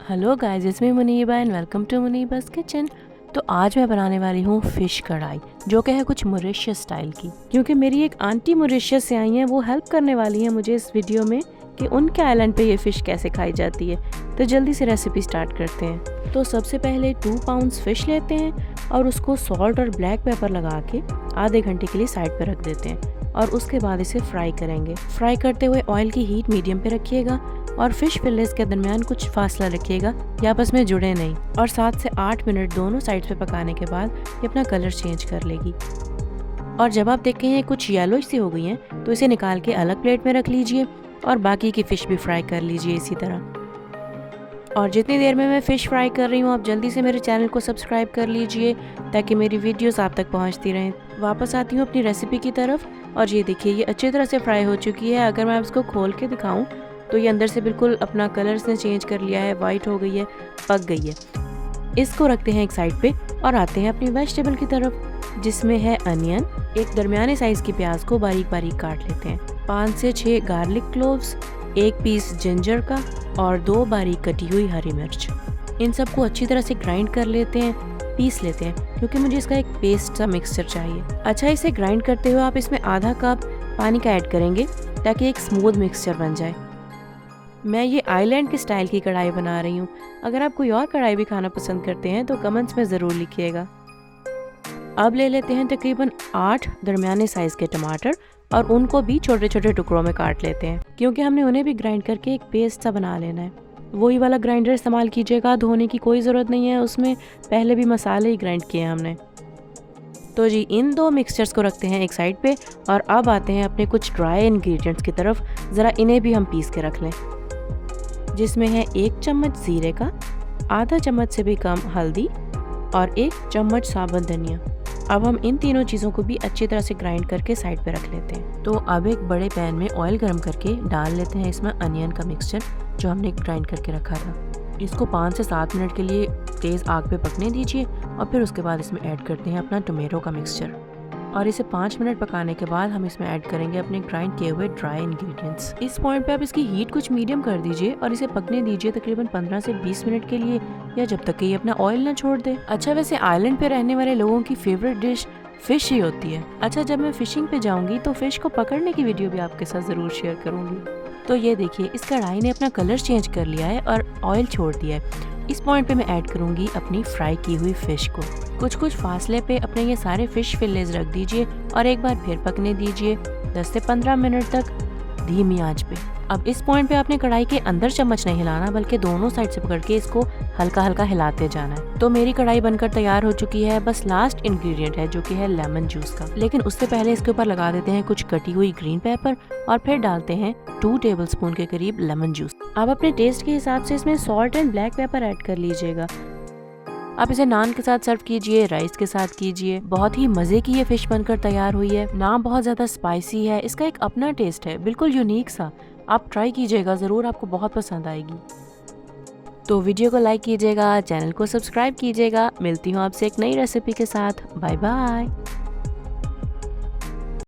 Hello guys, इसमें Muniba and welcome to Muniba's kitchen. तो आज मैं बनाने वाली हूँ फ़िश कढ़ाई, जो कि है कुछ मॉरिशस स्टाइल की। क्योंकि मेरी एक आंटी मॉरिशस से आई हैं, वो हेल्प करने वाली हैं मुझे इस वीडियो में कि उनके आइलैंड पे ये फ़िश कैसे खाई जाती है। तो जल्दी से रेसिपी स्टार्ट करते हैं। तो सबसे पहले 2 पाउंड्स फ़िश लेते हैं और उसको सॉल्ट और ब्लैक पेपर लगा के आधे घंटे के लिए साइड पर रख देते हैं और उसके बाद इसे फ्राई करेंगे। फ्राई करते हुए ऑयल की हीट मीडियम पे रखिएगा और फिश फिलेट्स के दरमियान कुछ फासला रखिएगा, ये आपस में जुड़े नहीं। और 7 से 8 मिनट दोनों साइड पे पकाने के बाद ये अपना कलर चेंज कर लेगी। और जब आप देखें ये कुछ येलोइश सी हो गई हैं तो इसे निकाल के अलग प्लेट में रख लीजिए और बाकी की फ़िश भी फ्राई कर लीजिए इसी तरह। और जितनी देर में मैं फ़िश फ्राई कर रही हूँ, आप जल्दी से मेरे चैनल को सब्सक्राइब कर लीजिए ताकि मेरी वीडियोस आप तक पहुँचती रहें। वापस आती हूँ अपनी रेसिपी की तरफ और ये देखिए ये अच्छी तरह से फ्राई हो चुकी है। अगर मैं इसको खोल के दिखाऊँ तो ये अंदर से बिल्कुल अपना कलर से चेंज कर लिया है, वाइट हो गई है, पक गई है। इसको रखते हैं एक साइड पे और आते हैं अपनी वेजिटेबल की तरफ, जिसमें है अनियन। एक दरमियाने साइज़ की प्याज को बारीक बारीक काट लेते हैं, 5 से 6 गार्लिक क्लोव्स, 1 पीस जिंजर का और 2 बारीक कटी हुई हरी मिर्च। इन सबको अच्छी तरह से ग्राइंड कर लेते हैं, पीस लेते हैं, क्योंकि मुझे इसका एक पेस्ट सा मिक्सचर चाहिए। अच्छा, इसे ग्राइंड करते हुए आप इसमें आधा कप पानी का ऐड करेंगे ताकि एक स्मूथ मिक्सचर बन जाए। मैं ये आइलैंड के स्टाइल की कढ़ाई बना रही हूँ। अगर आप कोई और कढ़ाई भी खाना पसंद करते हैं तो कमेंट्स में ज़रूर लिखिएगा। अब ले लेते हैं तकरीबन 8 दरमियाने साइज़ के टमाटर और उनको भी छोटे छोटे टुकड़ों में काट लेते हैं, क्योंकि हमने उन्हें भी ग्राइंड करके एक पेस्ट सा बना लेना है। वही वाला ग्राइंडर इस्तेमाल कीजिएगा, धोने की कोई ज़रूरत नहीं है, उसमें पहले भी मसाले ही ग्राइंड किए हैं हमने। तो जी, इन 2 मिक्सचर्स को रखते हैं एक साइड पे और अब आते हैं अपने कुछ ड्राई इंग्रेडिएंट्स की तरफ। ज़रा इन्हें भी हम पीस के रख लें, जिसमें है 1 चम्मच ज़ीरे का, आधा चम्मच से भी कम हल्दी और 1 चम्मच साबुत धनिया। अब हम इन तीनों चीज़ों को भी अच्छी तरह से ग्राइंड करके साइड पे रख लेते हैं। तो अब एक बड़े पैन में ऑयल गर्म करके डाल लेते हैं इसमें अनियन का मिक्सचर जो हमने ग्राइंड करके रखा था। इसको 5 से 7 मिनट के लिए तेज़ आग पे पकने दीजिए और फिर उसके बाद इसमें ऐड करते हैं अपना टोमेटो का मिक्सचर और इसे 5 मिनट पकाने के बाद हम इसमें ऐड करेंगे अपने ग्राइंड किए हुए ड्राई इंग्रेडिएंट्स। इस पॉइंट पे आप इसकी हीट कुछ मीडियम कर दीजिए और इसे पकने दीजिए तकरीबन 15 से 20 मिनट के लिए, या जब तक कि ये अपना ऑयल ना छोड़ दे। अच्छा, वैसे आइलैंड पे रहने वाले लोगों की फेवरेट डिश फ़िश ही होती है। अच्छा, जब मैं फ़िशिंग पे जाऊंगी तो फ़िश को पकड़ने की वीडियो भी आपके साथ ज़रूर शेयर करूंगी। तो ये देखिए, इस कढ़ाई ने अपना कलर चेंज कर लिया है और ऑयल छोड़ दिया है। इस पॉइंट पे मैं ऐड करूंगी अपनी फ्राई की हुई फ़िश को। कुछ फासले पे अपने ये सारे फ़िश फिलेट्स रख दीजिए और एक बार फिर पकने दीजिए 10 से 15 मिनट तक धीमी आंच पे। अब इस पॉइंट पे आपने कढ़ाई के अंदर चम्मच नहीं हिलाना, बल्कि दोनों साइड से पकड़ के इसको हल्का हल्का हिलाते जाना है। तो मेरी कढ़ाई बनकर तैयार हो चुकी है। बस लास्ट इंग्रेडिएंट है जो कि है लेमन जूस का, लेकिन उससे पहले इसके ऊपर लगा देते हैं कुछ कटी हुई ग्रीन पेपर और फिर डालते हैं 2 टेबलस्पून के करीब लेमन जूस। आप अपने टेस्ट के हिसाब से इसमें salt and black pepper add कर लीजिएगा। आप इसे नान के साथ सर्व कीजिए, राइस के साथ कीजिए। बहुत ही मजे की ये फिश बनकर तैयार हुई है। ना बहुत ज्यादा स्पाइसी है, इसका एक अपना टेस्ट है, बिल्कुल यूनिक सा। आप ट्राई कीजिएगा ज़रूर, आपको बहुत पसंद आएगी। तो वीडियो को लाइक कीजिएगा, चैनल को सब्सक्राइब कीजिएगा। मिलती हूँ आपसे एक नई रेसिपी के साथ। Bye bye.